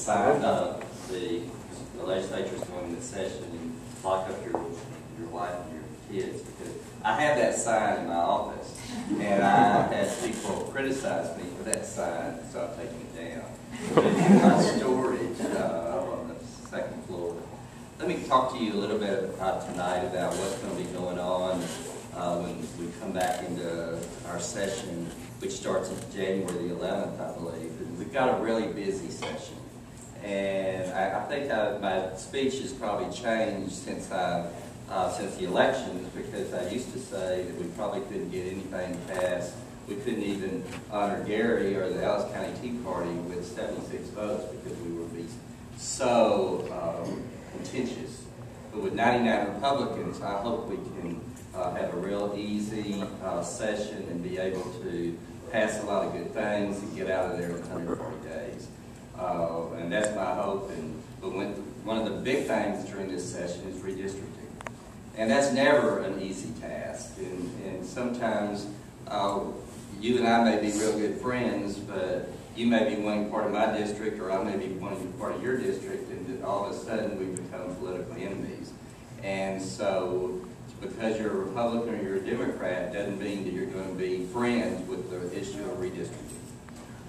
sign up, the legislature's going into session and lock up your wife and your kids, because I have that sign in my office, and I had people criticize me for that sign, so I've taken it down. But it's in my storage on the second floor. Let me talk to you a little bit tonight about what's going to be going on when we come back into our session, which starts on January the 11th, I believe. And we've got a really busy session. And I think my speech has probably changed since the elections, because I used to say that we probably couldn't get anything passed. We couldn't even honor Gary or the Ellis County Tea Party with 76 votes because we would be so contentious. But with 99 Republicans, I hope we can have a real easy session and be able to pass a lot of good things and get out of there in 140 days. And that's my hope. But one of the big things during this session is redistricting. And that's never an easy task. And sometimes you and I may be real good friends, but you may be wanting part of my district, or I may be wanting part of your district, and all of a sudden we become political enemies. And so, because you're a Republican or you're a Democrat, doesn't mean that you're going to be friends with the issue of redistricting.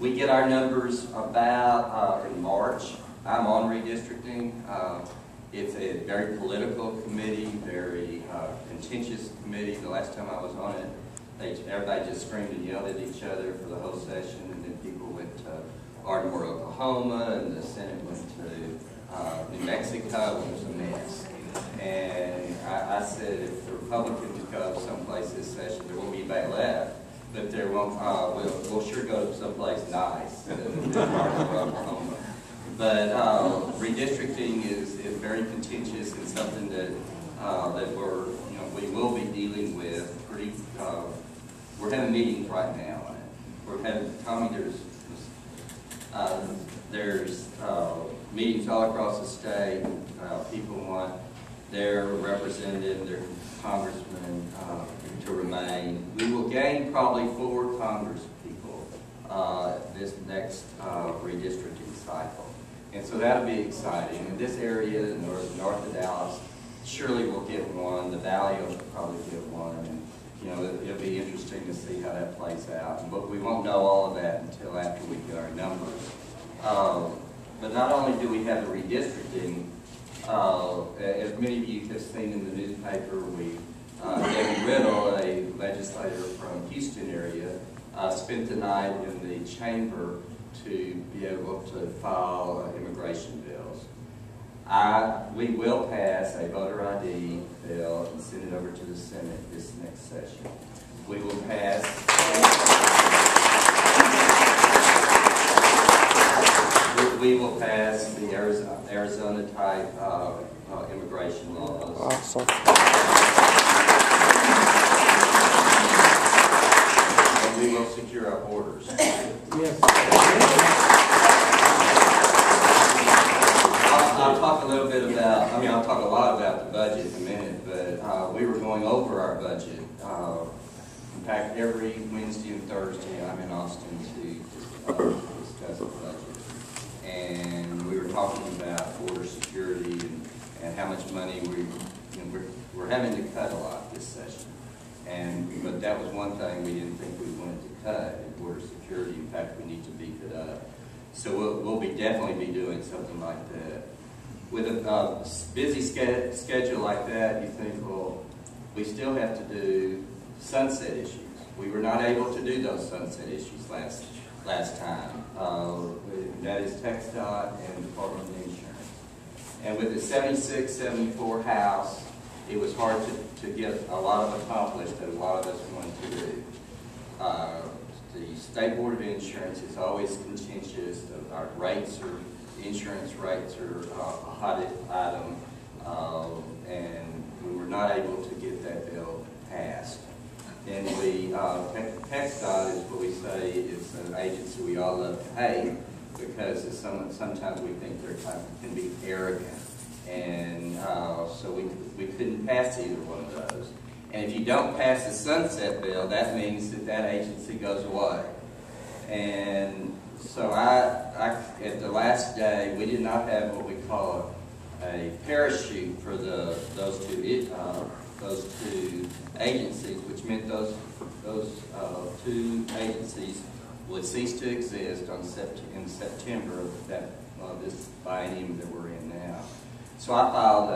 We get our numbers about in March. I'm on redistricting. It's a very political committee, very contentious committee. The last time I was on it, everybody just screamed and yelled at each other for the whole session, and then people went to Ardmore, Oklahoma, and the Senate went to New Mexico. It was a mess. And I said, if the Republicans go someplace this session, there won't be anybody left, but there won't. We'll sure go to someplace nice in Ardmore, Oklahoma. But redistricting is very contentious and something that we will be dealing with. We're having meetings right now on it. We're having, Tommy, there's meetings all across the state. People want their representative, their congressman to remain. We will gain probably 4 congress people this next redistricting cycle. And so that'll be exciting. In this area, north of Dallas, surely we'll get one. The Valley will probably get one. And, it'll be interesting to see how that plays out. But we won't know all of that until after we get our numbers. But not only do we have the redistricting, as many of you have seen in the newspaper, Debbie Riddle, a legislator from Houston area, spent the night in the chamber to be able to file immigration bills. We will pass a voter ID bill and send it over to the Senate this next session. We will pass the Arizona type immigration laws. Awesome. And we will secure our borders. Yes. I'll talk a little bit about, I'll talk a lot about the budget in a minute, but we were going over our budget. In fact, every Wednesday and Thursday I'm in Austin to discuss the budget. And we were talking about border security and how much money we're having to cut a lot this session. But that was one thing we didn't think we wanted to cut in border security. In fact, we need to beef it up. So we'll definitely be doing something like that. With a busy schedule like that, you think, well, we still have to do sunset issues. We were not able to do those sunset issues last time. That is TxDOT and Department of Insurance. And with the 76, 74 House, it was hard to get a lot of accomplished that a lot of us wanted to do. The State Board of Insurance is always contentious. Our insurance rates are a hot item, and we were not able to get that bill passed. And TxDOT is what we say is an agency we all love to hate, because sometimes we think they can be arrogant. And so we couldn't pass either one of those. And if you don't pass the sunset bill, that means that agency goes away. And So at the last day, we did not have what we call a parachute for those two agencies, which meant those two agencies would cease to exist in September of this biennium that we're in now. So I filed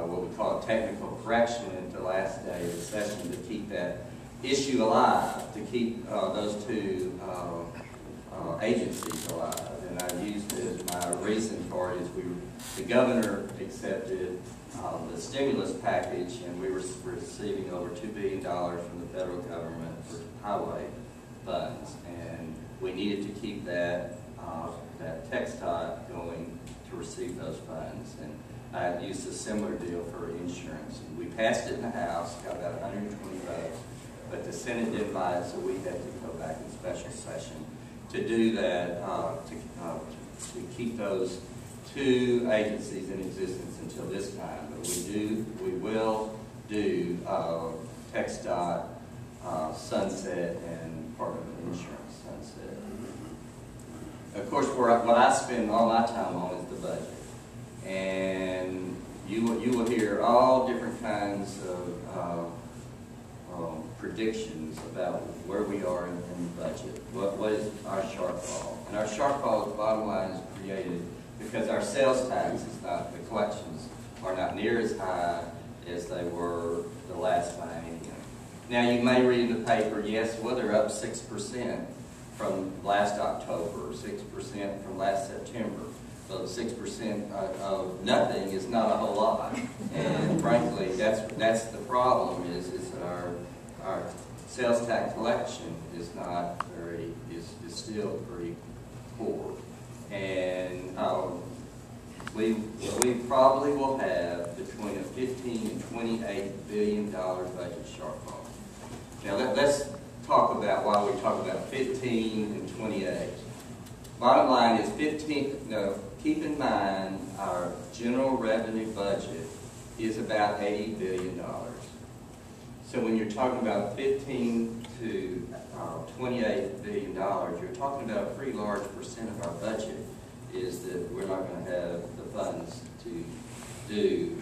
what we call a technical correction at the last day of the session to keep that issue alive, to keep those two agencies alive. And I used it as my reason for it is the governor accepted the stimulus package, and we were receiving over $2 billion from the federal government for highway funds, and we needed to keep that TxDOT going to receive those funds. And I used a similar deal for insurance. We passed it in the House, got about 120 votes, but the Senate didn't buy it, so we had to go back in special session to do that, to keep those two agencies in existence until this time. But we will do TxDOT sunset and Department of Insurance sunset. Of course, what I spend all my time on is the budget, and you will hear all different kinds of predictions about where we are in the budget. What is our shortfall? And our shortfall, bottom line, is created because our sales tax is not, the collections are not near as high as they were the last biennium. Now you may read in the paper, yes, well they're up 6% from last October, 6% from last September. So 6% of nothing is not a whole lot. And frankly, that's the problem is that our sales tax collection is not is still pretty poor. And we probably will have between a $15 and $28 billion budget shortfall. Now let's talk about why we talk about 15 and 28. Bottom line is 15. No, keep in mind our general revenue budget is about $80 billion. So when you're talking about 15 to $28 billion, you're talking about a pretty large percent of our budget is that we're not going to have the funds to do